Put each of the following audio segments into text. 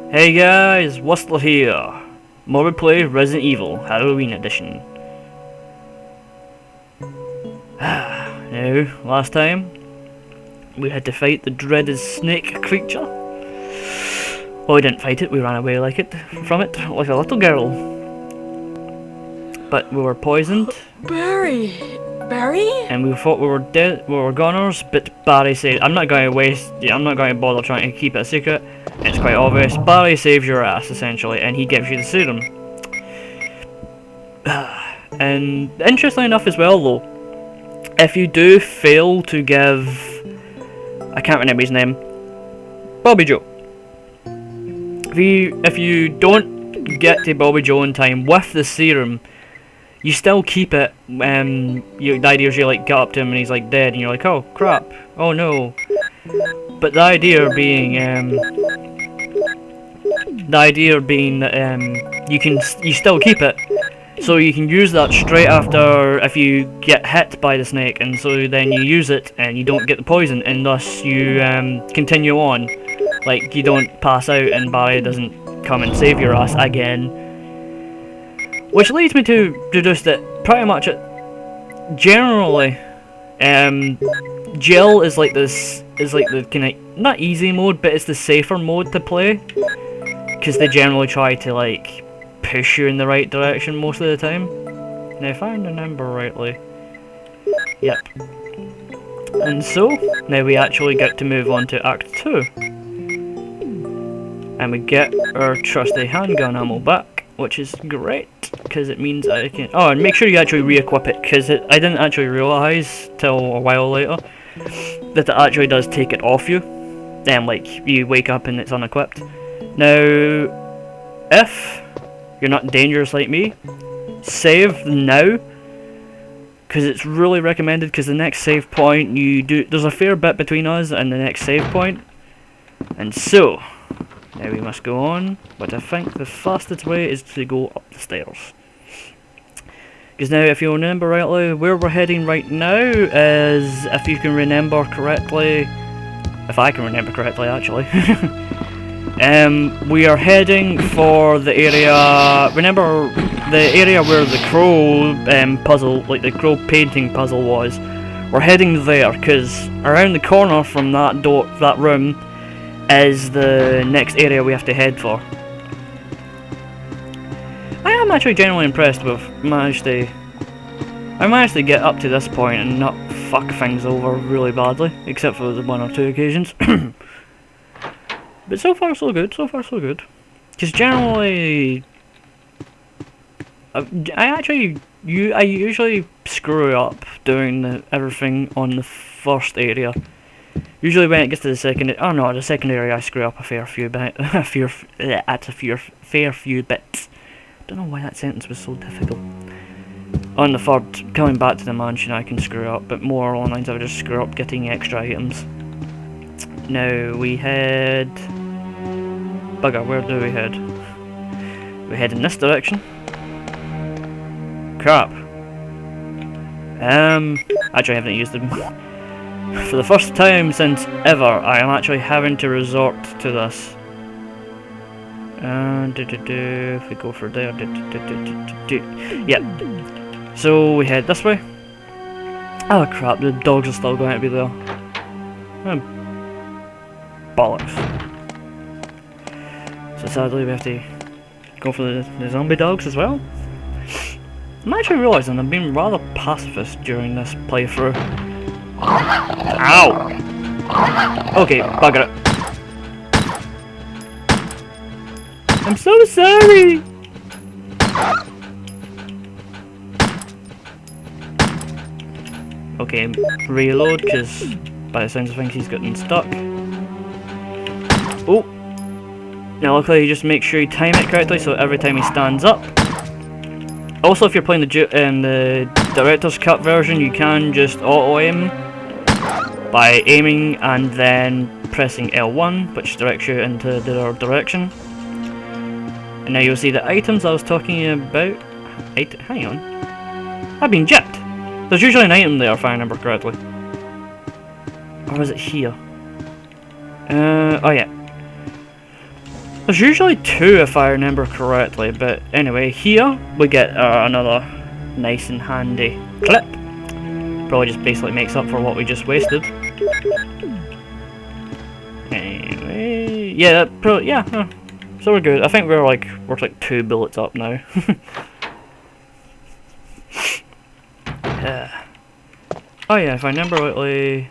Hey guys, Whistler here. Morbid play Resident Evil Halloween Edition. Now, last time we had to fight the dreaded snake creature. Well, we didn't fight it, we ran away from it like a little girl. But we were poisoned. Barry? And we thought we were dead, we were goners, but Barry said, I'm not going to bother trying to keep it a secret. It's quite obvious. Barry saves your ass, essentially, and he gives you the serum. And interestingly enough as well, though, if you do fail to give... I can't remember his name. Bobby Joe. If you don't get to Bobby Joe in time with the serum, you still keep it. The idea is you like get up to him and he's like dead, and you're like, oh crap, oh no. But the idea being that you still keep it, so you can use that straight after if you get hit by the snake, and so then you use it and you don't get the poison, and thus you continue on, like you don't pass out and Barry doesn't come and save your ass again. Which leads me to deduce that pretty much generally, Jill is like the kind of not easy mode, but it's the safer mode to play, because they generally try to like push you in the right direction most of the time. Now, if I remember rightly, yep. And so now we actually get to move on to Act 2, and we get our trusty handgun ammo back, which is great, because it means I can... Oh, and make sure you actually re-equip it, because I didn't actually realise till a while later that it actually does take it off you. Then, like, you wake up and it's unequipped. Now, if you're not dangerous like me, save now, because it's really recommended, because the next save point there's a fair bit between us and the next save point. And so... now we must go on, but I think the fastest way is to go up the stairs. Because now, if you remember rightly, where we're heading right now is, if you can remember correctly, if I can remember correctly actually, we are heading for the area, remember the area where the crow puzzle, like the crow painting puzzle was? We're heading there, because around the corner from that room, is the next area we have to head for. I am actually genuinely impressed with I managed to get up to this point and not fuck things over really badly, except for the one or two occasions. But so far so good, Because generally, I usually screw up doing everything on the first area. Usually when it gets to the second, the second area I screw up a fair few bits. Don't know why that sentence was so difficult. On the third, coming back to the mansion, I can screw up, but more along the lines I would just screw up getting extra items. Now we head... Bugger, where do we head? We head in this direction. Crap. Actually I haven't used them. For the first time since ever, I am actually having to resort to this. If we go for there, yep. So we head this way. Oh crap, the dogs are still going to be there. Bollocks. So sadly we have to go for the zombie dogs as well. I'm actually realising I'm being rather pacifist during this playthrough. Ow! Okay, bugger it. I'm so sorry! Okay, reload, because by the sounds of things he's getting stuck. Oh! Now luckily you just make sure you time it correctly, so every time he stands up. Also, if you're playing the director's cut version, you can just auto-aim by aiming and then pressing L1, which directs you into the other direction. And now you'll see the items I was talking about. Hang on. I've been gypped. There's usually an item there if I remember correctly. Or is it here? Oh yeah. There's usually 2 if I remember correctly, but anyway, here we get another nice and handy clip. Probably just basically makes up for what we just wasted. Anyway, yeah, so we're good. I think we're like 2 bullets up now. Oh yeah, if I remember rightly.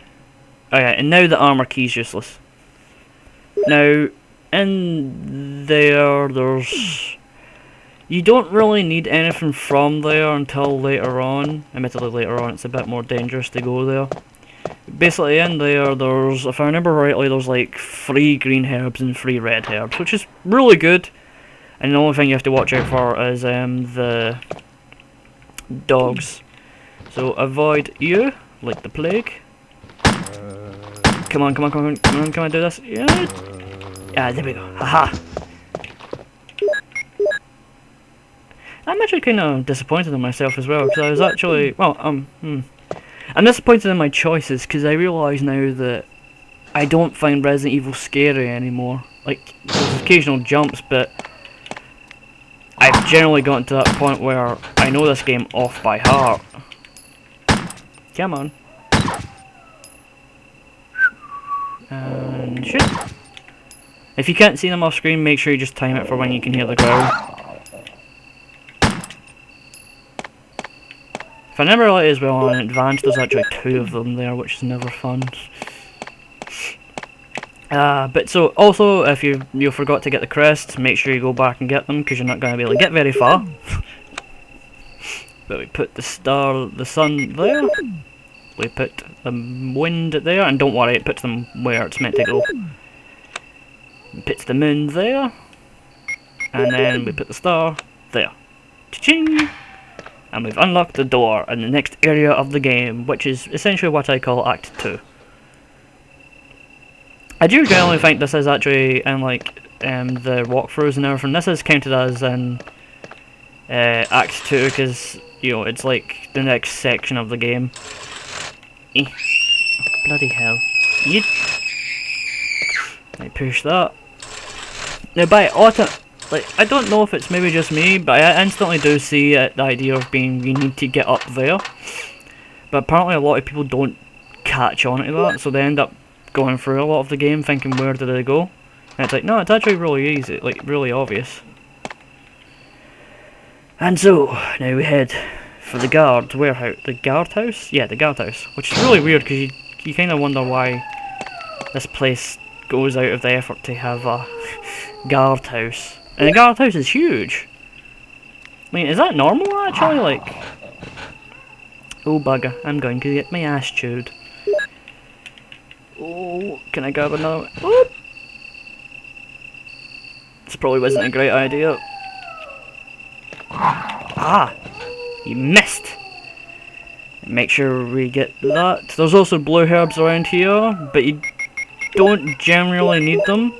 Oh yeah, and now the armor key's useless. Now, in there's... You don't really need anything from there until later on. Admittedly, later on it's a bit more dangerous to go there. Basically, in there's, if I remember rightly, there's like 3 green herbs and 3 red herbs, which is really good. And the only thing you have to watch out for is the dogs. So avoid you, like the plague. Come on, come on, do this? Yeah. Ah, there we go. Haha. I'm actually kind of disappointed in myself as well, because I was actually, I'm disappointed in my choices, because I realise now that I don't find Resident Evil scary anymore. Like, there's occasional jumps, but I've generally gotten to that point where I know this game off by heart. Come on. And shoot. If you can't see them off screen, make sure you just time it for when you can hear the growl. If I remember right as well, on advanced there's actually 2 of them there, which is never fun. But so, also, if you forgot to get the crests, make sure you go back and get them, because you're not going to be able to get very far. But we put the sun there. We put the wind there, and don't worry, it puts them where it's meant to go. It puts the moon there, and then we put the star there. Cha-ching! And we've unlocked the door in the next area of the game, which is essentially what I call Act 2. I do generally think this is actually, in like the walkthroughs and everything, this is counted as in Act 2, because, you know, it's like the next section of the game. Bloody hell. Yeet. I push that. Now by auto, like, I don't know if it's maybe just me, but I instantly do see the idea of being, you need to get up there. But apparently a lot of people don't catch on to that, so they end up going through a lot of the game thinking, where did I go? And it's like, no, it's actually really easy, like, really obvious. And so, now we head for the warehouse. The guardhouse? Yeah, the guardhouse. Which is really weird, because you kind of wonder why this place goes out of the effort to have a guardhouse. And the guardhouse is huge. I mean, is that normal actually? Like, oh bugger, I'm going to get my ass chewed. Oh, can I grab another one? Oh. This probably wasn't a great idea. Ah! You missed! Make sure we get that. There's also blue herbs around here, but you don't generally need them.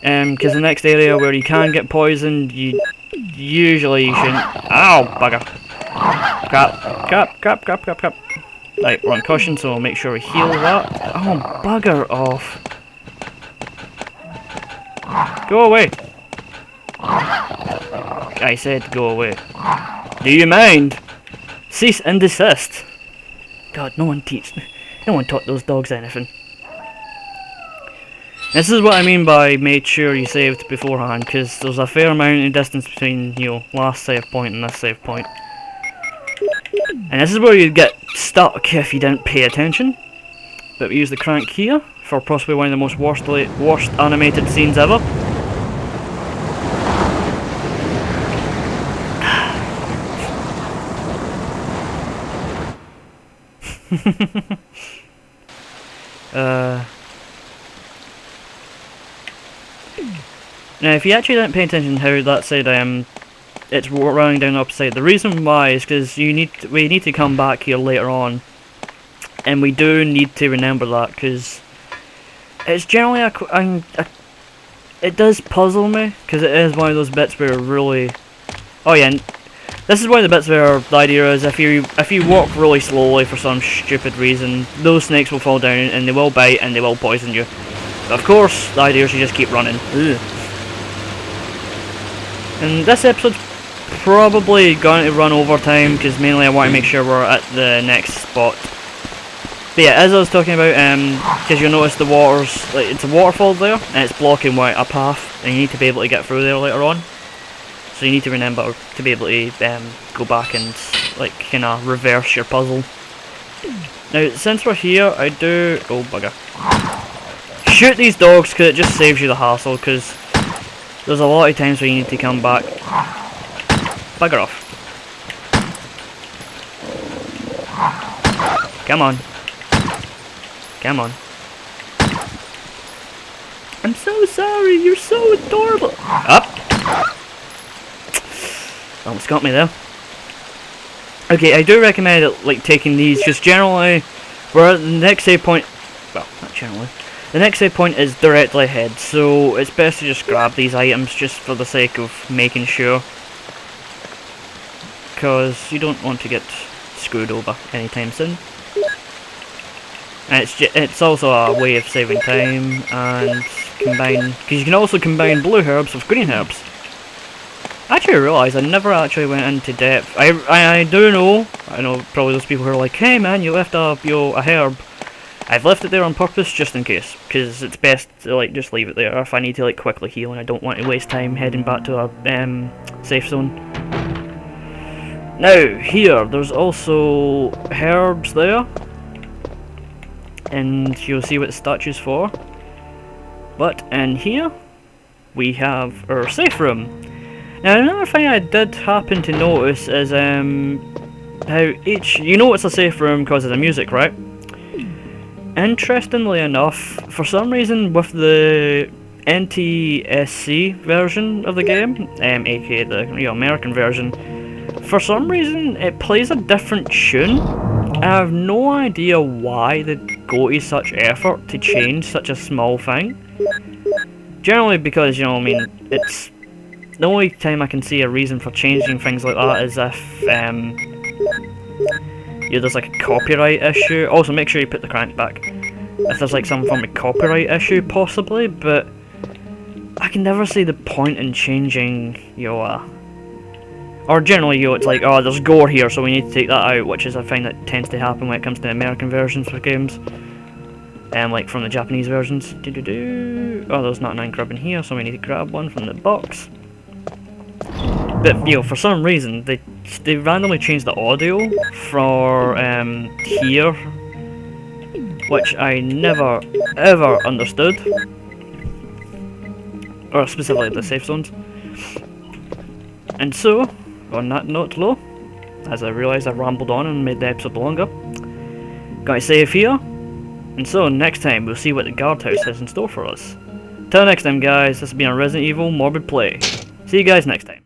Because the next area where you can get poisoned, you shouldn't. Ow, bugger. Crap. Right, we're on caution, so we'll make sure we heal that. Oh, bugger off. Go away. I said go away. Do you mind? Cease and desist. God, no one taught those dogs anything. This is what I mean by made sure you saved beforehand, because there's a fair amount of distance between, you know, last save point and this save point. And this is where you'd get stuck if you didn't pay attention. But we use the crank here for possibly one of the most worst animated scenes ever. Now, if you actually didn't pay attention to how that said it's running down the opposite side, the reason why is because we need to come back here later on, and we do need to remember that, because it's generally it does puzzle me, because it is one of those bits where really, oh yeah, and this is one of the bits where the idea is if you walk really slowly for some stupid reason, those snakes will fall down and they will bite and they will poison you. Of course, the idea is you just keep running. Ugh. And this episode's probably going to run over time, because mainly I want to make sure we're at the next spot. But yeah, as I was talking about, because you'll notice the water's, like, it's a waterfall there, and it's blocking a path, and you need to be able to get through there later on. So you need to remember to be able to go back and, like, kind of reverse your puzzle. Now, since we're here, I do... oh, bugger. Shoot these dogs, because it just saves you the hassle, because there's a lot of times where you need to come back. Bugger off. Come on. Come on. I'm so sorry, you're so adorable. Up. Almost got me there. Okay, I do recommend it, like, taking these, just generally, we're at the next save point, well, not generally, the next save point is directly ahead, so it's best to just grab these items just for the sake of making sure, because you don't want to get screwed over anytime soon. And it's also a way of saving time, and combine, because you can also combine blue herbs with green herbs. I actually realised I never actually went into depth. I do know, I know probably those people who are like, hey man, you left a herb. I've left it there on purpose just in case, because it's best to, like, just leave it there if I need to, like, quickly heal and I don't want to waste time heading back to a safe zone. Now here, there's also herbs there, and you'll see what the statue's for. But in here we have our safe room. Now another thing I did happen to notice is how each, you know it's a safe room because of the music, right? Interestingly enough, for some reason with the NTSC version of the game, aka the American version, for some reason it plays a different tune. I have no idea why they go to such effort to change such a small thing. Generally because, you know, I mean, it's the only time I can see a reason for changing things like that is if yeah, there's like a copyright issue. Also, make sure you put the crank back. If there's like some form of copyright issue, possibly, but I can never see the point in changing, you know, or generally, you know, it's like, oh, there's gore here, so we need to take that out, which is a thing that tends to happen when it comes to American versions for games. Like from the Japanese versions. Oh, there's not an ink ribbon here, so we need to grab one from the box. But, you know, for some reason, they randomly changed the audio for here, which I never ever understood, or specifically the safe zones. And so, on that note, low, as I realised I rambled on and made the episode longer, gotta save here, and so next time we'll see what the Guardhouse has in store for us. Till next time, guys, this has been a Resident Evil Morbid Play. See you guys next time.